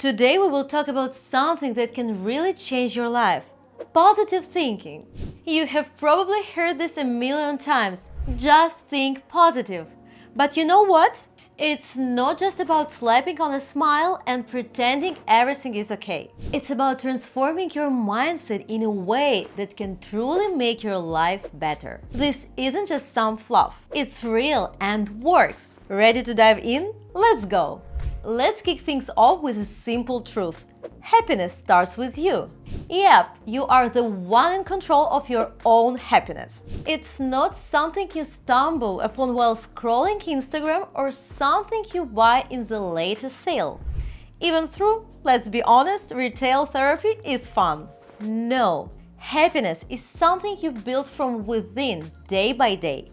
Today we will talk about something that can really change your life. Positive thinking. You have probably heard this a million times. Just think positive. But you know what? It's not just about slapping on a smile and pretending everything is okay. It's about transforming your mindset in a way that can truly make your life better. This isn't just some fluff. It's real and works. Ready to dive in? Let's go! Let's kick things off with a simple truth. Happiness starts with you. Yep, you are the one in control of your own happiness. It's not something you stumble upon while scrolling Instagram or something you buy in the latest sale. Even though, let's be honest, retail therapy is fun. No, happiness is something you build from within, day by day.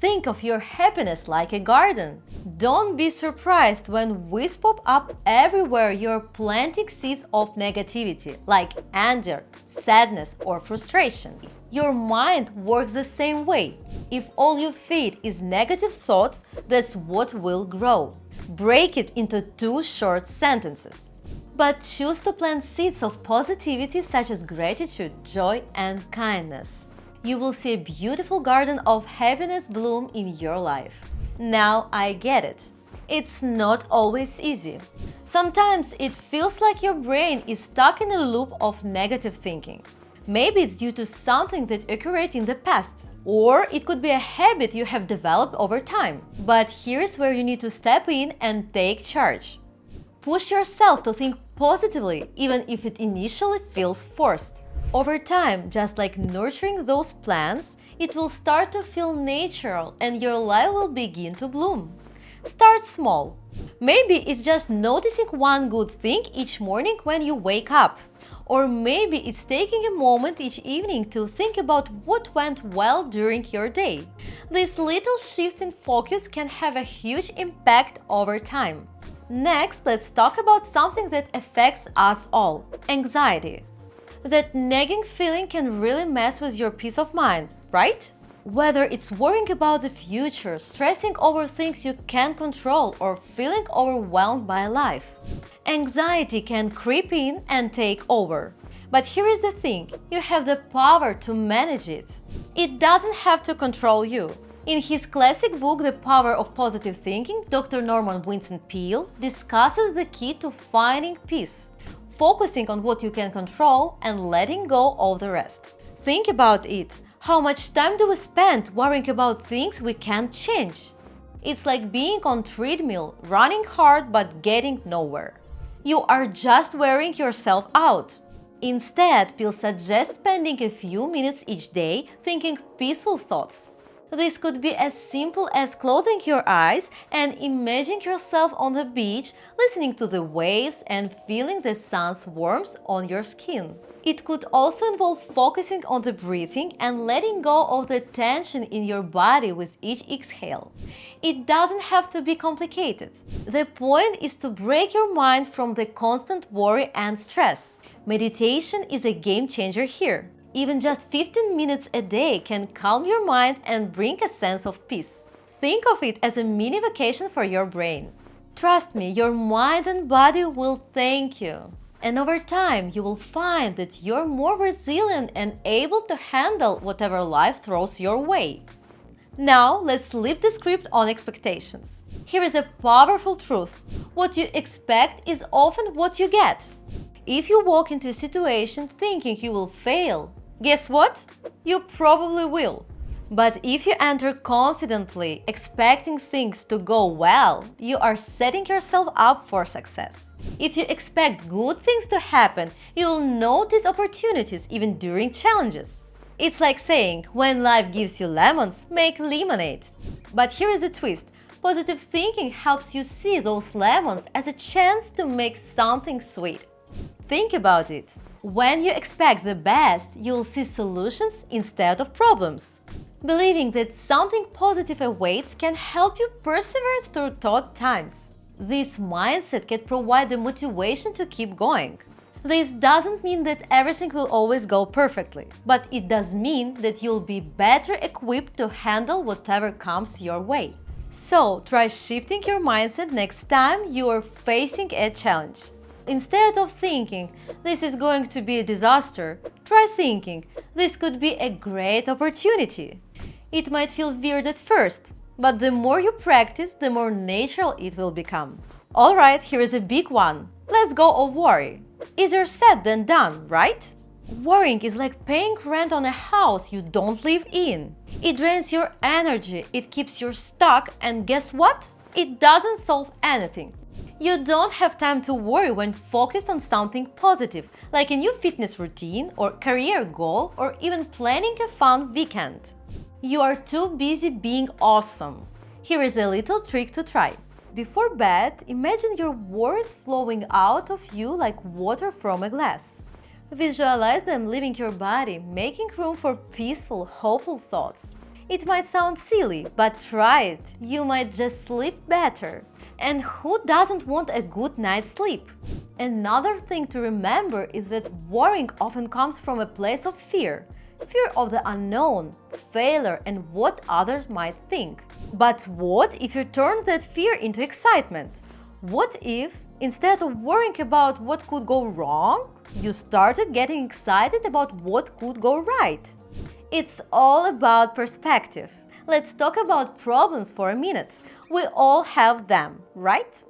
Think of your happiness like a garden. Don't be surprised when weeds pop up everywhere you're planting seeds of negativity, like anger, sadness, or frustration. Your mind works the same way. If all you feed is negative thoughts, that's what will grow. Break it into 2 short sentences. But choose to plant seeds of positivity such as gratitude, joy, and kindness. You will see a beautiful garden of happiness bloom in your life. Now I get it. It's not always easy. Sometimes it feels like your brain is stuck in a loop of negative thinking. Maybe it's due to something that occurred in the past, or it could be a habit you have developed over time. But here's where you need to step in and take charge. Push yourself to think positively, even if it initially feels forced. Over time, just like nurturing those plants, it will start to feel natural and your life will begin to bloom. Start small. Maybe it's just noticing one good thing each morning when you wake up. Or maybe it's taking a moment each evening to think about what went well during your day. These little shifts in focus can have a huge impact over time. Next, let's talk about something that affects us all: anxiety. That nagging feeling can really mess with your peace of mind, right? Whether it's worrying about the future, stressing over things you can't control, or feeling overwhelmed by life. Anxiety can creep in and take over. But here is the thing, you have the power to manage it. It doesn't have to control you. In his classic book, The Power of Positive Thinking, Dr. Norman Vincent Peale discusses the key to finding peace. Focusing on what you can control and letting go of the rest. Think about it. How much time do we spend worrying about things we can't change? It's like being on treadmill, running hard but getting nowhere. You are just wearing yourself out. Instead, Peale suggests spending a few minutes each day thinking peaceful thoughts. This could be as simple as closing your eyes and imagining yourself on the beach, listening to the waves and feeling the sun's warmth on your skin. It could also involve focusing on the breathing and letting go of the tension in your body with each exhale. It doesn't have to be complicated. The point is to break your mind from the constant worry and stress. Meditation is a game changer here. Even just 15 minutes a day can calm your mind and bring a sense of peace. Think of it as a mini vacation for your brain. Trust me, your mind and body will thank you. And over time, you will find that you're more resilient and able to handle whatever life throws your way. Now, let's flip the script on expectations. Here is a powerful truth. What you expect is often what you get. If you walk into a situation thinking you will fail, guess what? You probably will. But if you enter confidently, expecting things to go well, you are setting yourself up for success. If you expect good things to happen, you will notice opportunities even during challenges. It's like saying, when life gives you lemons, make lemonade. But here is a twist. Positive thinking helps you see those lemons as a chance to make something sweet. Think about it. When you expect the best, you'll see solutions instead of problems. Believing that something positive awaits can help you persevere through tough times. This mindset can provide the motivation to keep going. This doesn't mean that everything will always go perfectly, but it does mean that you'll be better equipped to handle whatever comes your way. So, try shifting your mindset next time you are facing a challenge. Instead of thinking, this is going to be a disaster, try thinking, this could be a great opportunity. It might feel weird at first, but the more you practice, the more natural it will become. Alright, here is a big one. Let's go of worry. Easier said than done, right? Worrying is like paying rent on a house you don't live in. It drains your energy, it keeps you stuck, and guess what? It doesn't solve anything. You don't have time to worry when focused on something positive, like a new fitness routine or career goal or even planning a fun weekend. You are too busy being awesome. Here is a little trick to try. Before bed, imagine your worries flowing out of you like water from a glass. Visualize them leaving your body, making room for peaceful, hopeful thoughts. It might sound silly, but try it. You might just sleep better. And who doesn't want a good night's sleep? Another thing to remember is that worrying often comes from a place of fear. Fear of the unknown, failure, and what others might think. But what if you turn that fear into excitement? What if, instead of worrying about what could go wrong, you started getting excited about what could go right? It's all about perspective. Let's talk about problems for a minute. We all have them, right?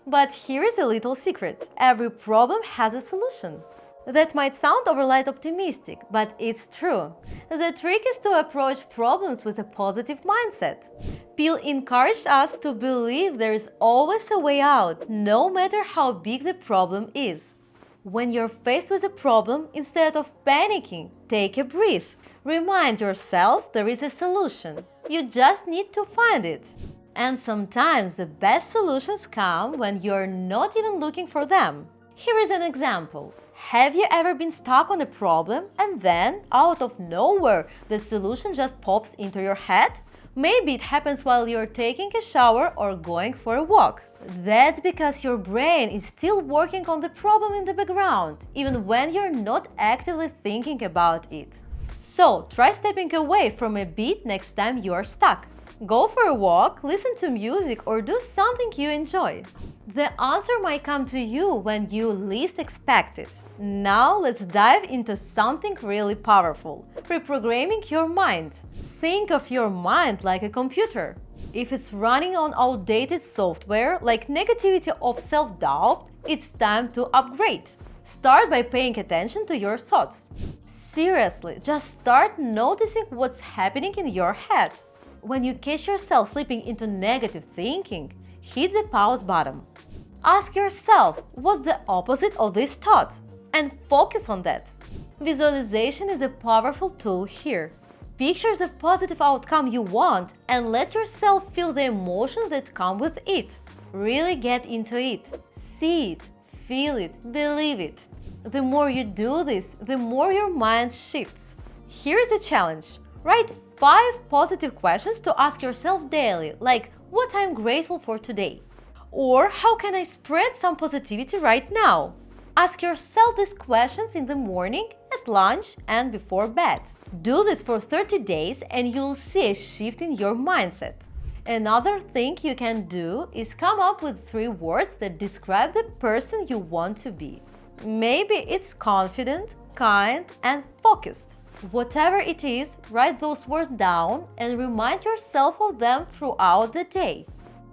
But here is a little secret. Every problem has a solution. That might sound overly optimistic, but it's true. The trick is to approach problems with a positive mindset. Peel encouraged us to believe there is always a way out, no matter how big the problem is. When you're faced with a problem, instead of panicking, take a breath. Remind yourself there is a solution. You just need to find it. And sometimes the best solutions come when you're not even looking for them. Here is an example. Have you ever been stuck on a problem and then, out of nowhere, the solution just pops into your head? Maybe it happens while you're taking a shower or going for a walk. That's because your brain is still working on the problem in the background, even when you're not actively thinking about it. So, try stepping away from a beat next time you are stuck. Go for a walk, listen to music, or do something you enjoy. The answer might come to you when you least expect it. Now let's dive into something really powerful: reprogramming your mind. Think of your mind like a computer. If it's running on outdated software like negativity or self-doubt, it's time to upgrade. Start by paying attention to your thoughts. Seriously, just start noticing what's happening in your head. When you catch yourself slipping into negative thinking, hit the pause button. Ask yourself, what's the opposite of this thought? And focus on that. Visualization is a powerful tool here. Picture the positive outcome you want and let yourself feel the emotions that come with it. Really get into it. See it, feel it, believe it. The more you do this, the more your mind shifts. Here's a challenge. Write 5 positive questions to ask yourself daily, like what I'm grateful for today. Or how can I spread some positivity right now? Ask yourself these questions in the morning, at lunch, and before bed. Do this for 30 days and you'll see a shift in your mindset. Another thing you can do is come up with 3 words that describe the person you want to be. Maybe it's confident, kind, and focused. Whatever it is, write those words down and remind yourself of them throughout the day.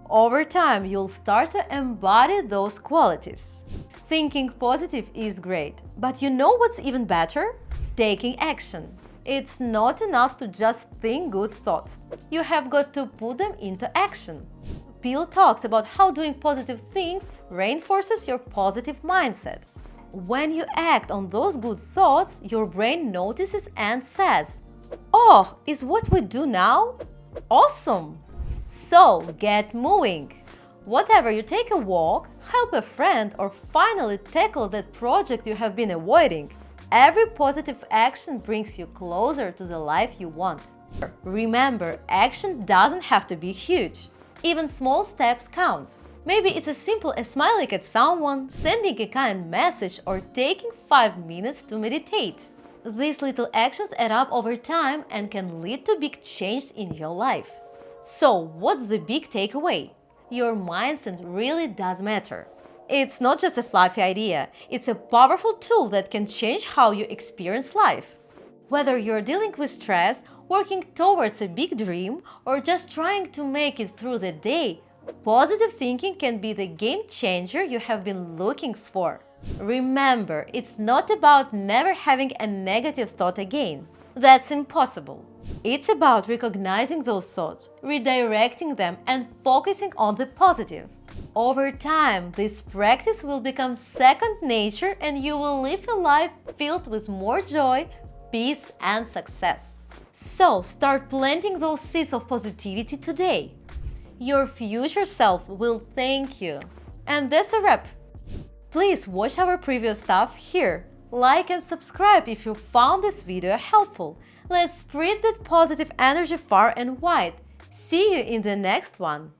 Over time, you'll start to embody those qualities. Thinking positive is great, but you know what's even better? Taking action. It's not enough to just think good thoughts. You have got to put them into action. Peel talks about how doing positive things reinforces your positive mindset. When you act on those good thoughts, your brain notices and says, "Oh, is what we do now? Awesome!" So, get moving! Whatever, you take a walk, help a friend, or finally tackle that project you have been avoiding, every positive action brings you closer to the life you want. Remember, action doesn't have to be huge. Even small steps count. Maybe it's as simple as smiling at someone, sending a kind message, or taking 5 minutes to meditate. These little actions add up over time and can lead to big changes in your life. So, what's the big takeaway? Your mindset really does matter. It's not just a fluffy idea, it's a powerful tool that can change how you experience life. Whether you're dealing with stress, working towards a big dream, or just trying to make it through the day, positive thinking can be the game changer you have been looking for. Remember, it's not about never having a negative thought again. That's impossible. It's about recognizing those thoughts, redirecting them, and focusing on the positive. Over time, this practice will become second nature and you will live a life filled with more joy, peace, and success. So, start planting those seeds of positivity today. Your future self will thank you. And that's a wrap. Please watch our previous stuff here. Like and subscribe if you found this video helpful. Let's spread that positive energy far and wide. See you in the next one.